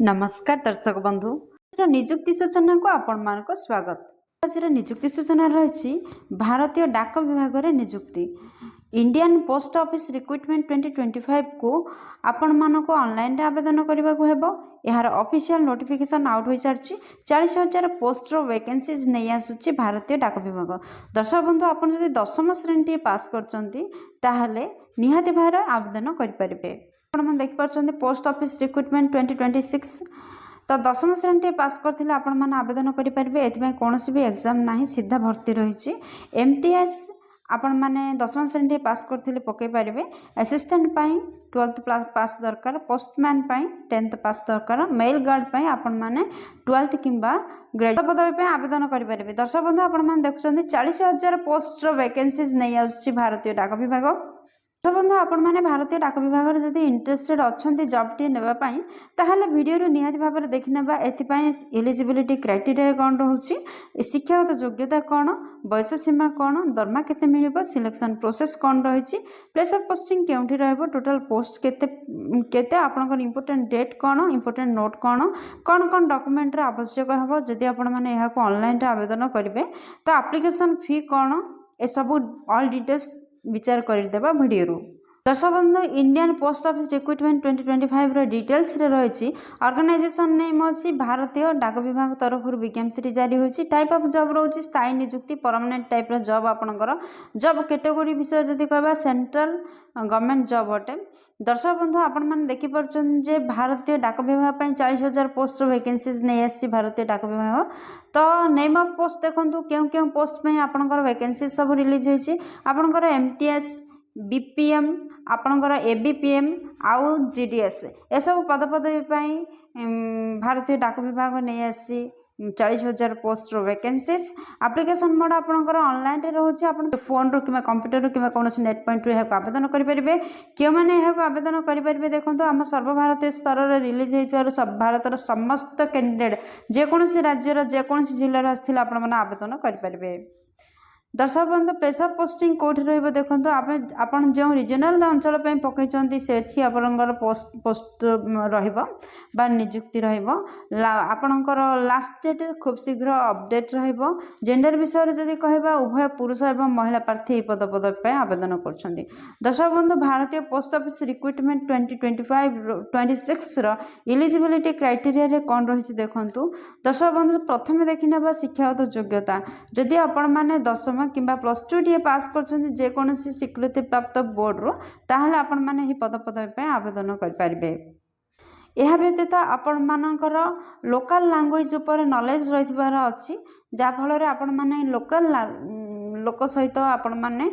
नमस्कार दर्शक बंधु निजुक्ति सूचना को आपण मानक स्वागत। आज निजुक्ति सूचना रही भारतीय डाक विभाग रे निजुक्ति इंडियन पोस्ट ऑफिस रिक्रुटमेंट 2025 को आपण मानक ऑनलाइन रे आवेदन करबा को हेबो। यार ऑफिशियल नोटिफिकेशन आउट हो सारछि। 40,000 पोस्ट रो वैकेंसीज नै आसुछि भारतीय डाक विभाग। दर्शक बंधु आपण जदि 10म श्रेणी पास करचंती ताहले निहाती भार आवेदन करि परिबे। आपण देख पारछंती पोस्ट ऑफिस रिक्रुटमेंट 2026 तो 10म श्रेणी पास करथिले आपण माने आवेदन करि परिबे। एथिबे कोनोसी भी एग्जाम नाही, सीधा भर्ती रहिछि। एमटीएस आपण माने 10म श्रेणी पास करथिले पके परिबे। असिस्टेंट पई 12th पास दरकार, पोस्टमैन पई 10th पास दरकार, मेल गार्ड पई आपण माने 12th किंबा ग्रेजुएट पदवी पे आवेदन करि परिबे। दर्शक बंधु आपण माने देखुछंती 40,000 पोस्ट रो वैकेंसीज नै आउछि भारतीय डाक विभाग। बंधु आपण मैंने भारतीय डाक विभाग जब इंटरेस्टेड अच्छा जॉब टी नापी ताहले वीडियो निहाती भाव में देखने एपाई एलिजिबिलिटी क्राइटेरिया कौन रोचे, शिक्षागत योग्यता कौन, बयस सीमा कौन, दरमा केते मिलिबो, सिलेक्शन प्रोसेस कौन रही, प्लेस ऑफ पोस्टिंग केउठी रहबो, टोटल पोस्ट केते केते आपनकर इंपोर्टेंट डेट कौन, इंपोर्टेंट नोट कौन कौन कौन डॉक्यूमेंट आवश्यक हम जदि आपण मैंने यहाँ ऑनलाइन आवेदन करेंगे तो एप्लिकेशन फी कौन ए सब ऑल डिटेल्स विचार करदेबा वीडियो। दर्शक बंधु इंडियन पोस्ट ऑफिस रिक्रुटमेंट 2025 रो डिटेल्स रे रही। ऑर्गेनाइजेशन नेम अच्छी भारतीय डाक विभाग तरफ विज्ञप्ति जारी होती। टाइप ऑफ जॉब रोचे स्थायी निजुक्ति, परमानेंट टाइप रो जॉब आपनकर। जॉब कैटेगरी विषय जदि कहबा सेंट्रल गवर्नमेंट जॉब अटे। दर्शक बंधु आपण मैंने देखिपुर जे भारतीय डाक विभाग 40,000 पोस्ट वैकेंसीज नहीं आसी भारतीय डाक विभाग। तो नेम ऑफ पोस्ट देखो क्यों क्यों पोस्ट में आपनकर वैकेंसी सब रिलीज होती। आपनकर एमटीएस, बीपीएम, आपनकर एबीपीएम आउ जीडीएस ए सब पद पदवी भारतीय डाक विभाग नहीं आसी 40,000 पोस्ट वैकेंसीज। एप्लिकेशन मोड आपनकर ऑनलाइन रे रोचे। आपण फोन रो किबा कंप्यूटर रो किबा कोनोसी नेट पॉइंट रो एहा आवेदन करि परिबे। क्यों माने एहा आवेदन करि परिबे देखंतो आम सर्वभारतीय स्तर रे रिलीज हेतिवार सब भारतर समस्त कैंडिडेट जे कोनोसी राज्य रो जे कोनोसी जिल्ला रो आस्थिला आपण माने आवेदन करि परिबे। दर्शक बंधु प्लेस ऑफ पोस्टिंग कौटी रही देखो आप जो रिजनल अंचल पकई से पोस्ट रहा निजुक्ति आपणकर लास्ट डेट खूब शीघ्र अपडेट जेंडर विषय जदि कहबा उभय पुरुष एवं महिला प्रार्थी पद पदवी आवेदन कर। दर्शक बंधु भारतीय post office recruitment 2025-26 eligibility criteria रे कौन रही देखु। दर्शक बंधु प्रथम देखने शिक्षागत योग्यता जदि आपण मैंने 10मा किंबा +2 टी पास करछन जे कोनोसी स्वीकृति प्राप्त बोर्ड रो ताहले आपण माने ही पद पदवी पे आवेदन कर पारिबे। यह व्यतीत आपण मानकर लोकल लैंग्वेज ऊपर नॉलेज रहिबार अछि जा फल रे आपण माने लोकल लोक सहित आपण माने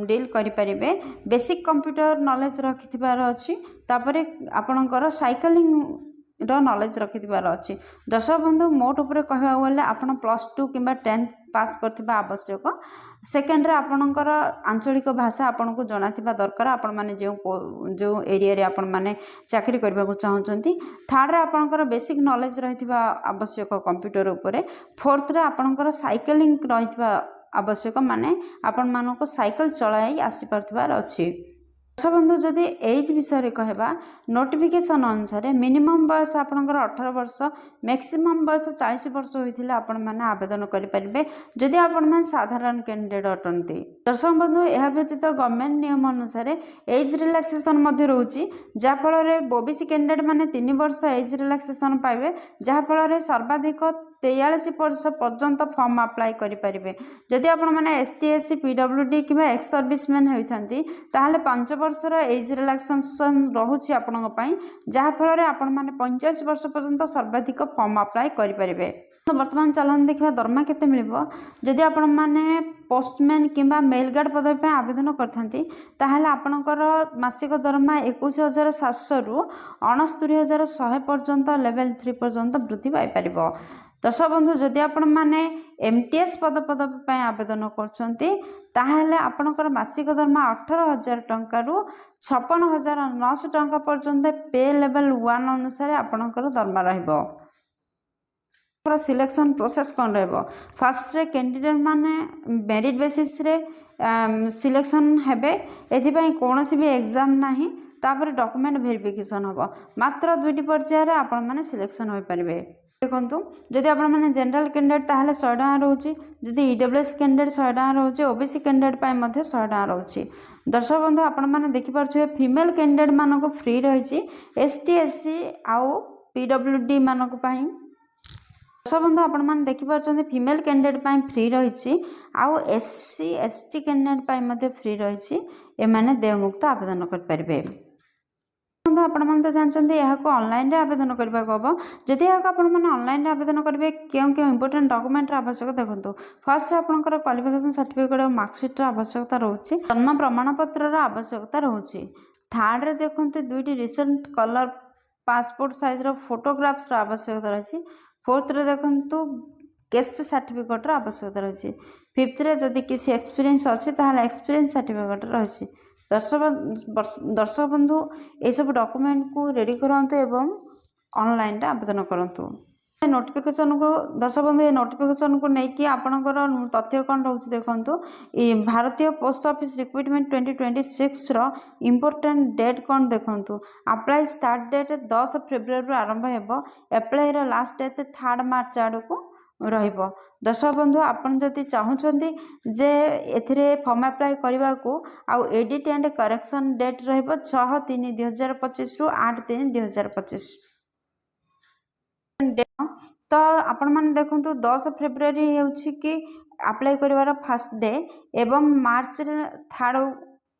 डील करि परिबे। बेसिक कंप्यूटर नॉलेज रखिथिबार अछि तापरे आपणकर साइकिलिंग रो नॉलेज रखिथिबार अछि। दर्शक बंधु मोट ऊपर कहबा गले आपण +2 किंबा 10th पास करथिबा आवश्यक। सेकेंड रे आपणकर आंचलिक भाषा आपन को जनाथिबा दरकार आपण माने जो एरिया रे आपण माने चाकरी करबा को चाहउचंती। थर्ड रे आपणकर बेसिक नॉलेज रहिथिबा आवश्यक कंप्यूटर ऊपर। फोर्थ रे आपणकर साइकिलिंग रहिथिबा आवश्यक माने आपण मानको साइकिल चलाई आसी परथिबार अछि। दर्शक बंधु जदि एज विषय कहबा नोटिफिकेशन अनुसार मिनिमम बयस आपनकर 18 वर्ष, मैक्सिमम बयस 40 वर्ष होइथिले आपण माने आवेदन करि परिबे जदि आपण माने साधारण कैंडिडेट अटंती। दर्शक बंधु एहा व्यतीत गवर्नमेंट नियम अनुसार एज रिलैक्सेशन मध्ये रहउची जा फल रे ओबीसी कैंडिडेट माने 3 वर्ष एज रिलैक्सेशन पाइबे जा फल रे सर्वाधिक 43 वर्ष पर्यंत फॉर्म अप्लाई करि परिबे। जदि आपण माने एसटी एससी पीडब्ल्यूडी किबा एक्स सर्विसमैन होइथांती ताहले 5 वर्षर एज रिलैक्सेशन रहुछि आपनक पई जा फल रे आपण माने 45 वर्ष पर्यंत सर्वाधिक फॉर्म अप्लाई करि परिबे। तो वर्तमान चलन देखिबा दरमा केते मिलिबो। जदि आपण माने पोस्टमैन किंबा मेल गार्ड पदवी पे आवेदन करथांती ताहले आपनकर मासिक दरमा 21,700 रु 69,100 पर्यंत लेवल 3 पर्यंत वृद्धि पाई परिबो। दर्शक बंधु जदि आपण माने एमटीएस पद पदवी पे आवेदन करछंती ताहले आपनकर मासिक दरमा 18,000 टंका रु 56,900 टंका पर्यंत पे लेवल 1 अनुसार आपनकर दरमा रहइबो। सिलेक्शन प्रोसेस कौन रहिबो। फर्स्ट रे कैंडिडेट माने मेरिट बेसिस रे सिलेक्शन हेबे। एथि पई कोनोसी भी एग्जाम नाही, तापर डॉक्यूमेंट वेरिफिकेशन हम मात्र 2टी पर्यायर आपण मैंने सिलेक्शन हो पारे। देखो जदि आप जनरल कैंडिडेट ताहले 100 टका रोचे, जदि ईडब्ल्यूएस कैंडिडेट 100 टका रोचे, ओबीसी कैंडिडेट 100 टका रोचे। दर्शक बंधु आपण मैंने देखिपे फीमेल कैंडिडेट मान को फ्री रही, एसटी एससी आउ पीडब्ल्यूडी मान दर्शक बंधु आपण मैंने देखिपे फीमेल कैंडिडेट फ्री रही, आउ एससी एसटी कैंडिडेट फ्री रही, एमाने देयमुक्त आवेदन करें। बंधु आपण तो जानते हैं ऑनलाइन आवेदन करने को हम जदि यहाँ ऑनलाइन आवेदन करेंगे क्यों क्यों इंपोर्टेंट डॉक्यूमेंट आवश्यक देखो फर्स्ट आपंकर क्वालिफिकेशन सर्टिफिकेट और मार्कशीट आवश्यकता रोचे, जन्म प्रमाणपत्र आवश्यकता रोचे। थर्ड रे देखो 2टी recent colour passport size photographs आवश्यकता रही। फोर्थ रे देखो गेस्ट सर्टिफिकेट आवश्यकता रही। फिफ्थ रे जदि किसी एक्सपीरियंस अच्छी ताहले एक्सपीरियंस सर्टिफिकेट रही। दर्शक बंधु ये सब डॉक्यूमेंट को रेडी करते एवं ऑनलाइन आवेदन करूँ। नोटिफिकेशन को दर्शक बंधु ये नोटिफिकेशन को लेकिन आपणकर तथ्य कौन रोचे देखो भारतीय post office recruitment 2026 important date कौन देखो अप्लाई स्टार्ट डेट 10 फेब्रुआरी आरंभ हो, अप्लाई लास्ट डेट 3 मार्च आड़ को रहिबो। दर्शक बंधु आपन जदि चाहूछंती जे एथिरे फॉर्म अप्लाई करबा को आउ एडिट एंड करेक्शन डेट रहिबो 6/3/2025 रु 8/3/2025। तो आपण माने देखंतु 10 फेब्रुआरी हेउछि कि अप्लाई करिवार फर्स्ट डे एवं मार्च रे 3rd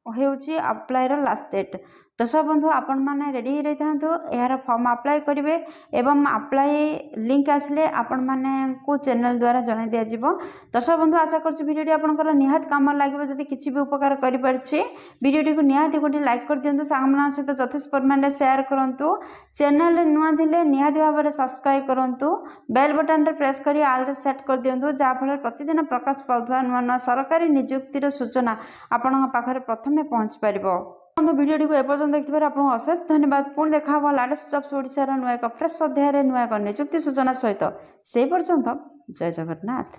हेउछि अप्लाई रो लास्ट डेट। दर्शक बंधु आपण माने रेडी रही था यार फॉर्म अप्लाई करेंगे एवं अप्लाई लिंक आसले आपण माने को चैनल द्वारा जणाई दिया जिवो। दर्शक बंधु आशा करछि वीडियोटी आपनकर निहात काम लागिवो। जदि किछि भी उपकार करि परछि वीडियोटी को निहात गोटी लाइक कर दियंतु, सांगमान सहित यथेष्ट परिमाण रे शेयर करंतु, चैनल रे नुआ दिले निहात भाव रे सब्सक्राइब करंतु, बेल बटन रे प्रेस करी ऑल रे सेट कर दियंतु, जा फल प्रतिदिन प्रकाश पाउथवा नुआ नुआ सरकारी नियुक्ति रो सूचना आपनका पाखरे प्रथमे पहुंच परिबो। बंधु वीडियो को एपर्यंत देखिए आपको अशेष धन्यवाद। पुणी देखा लाटेस्ट जॉब्स ओडिशार नुआ एक फ्रेश अध्याय नुआ एक नियुक्ति सूचना सहित से पर्यंत जय जगन्नाथ।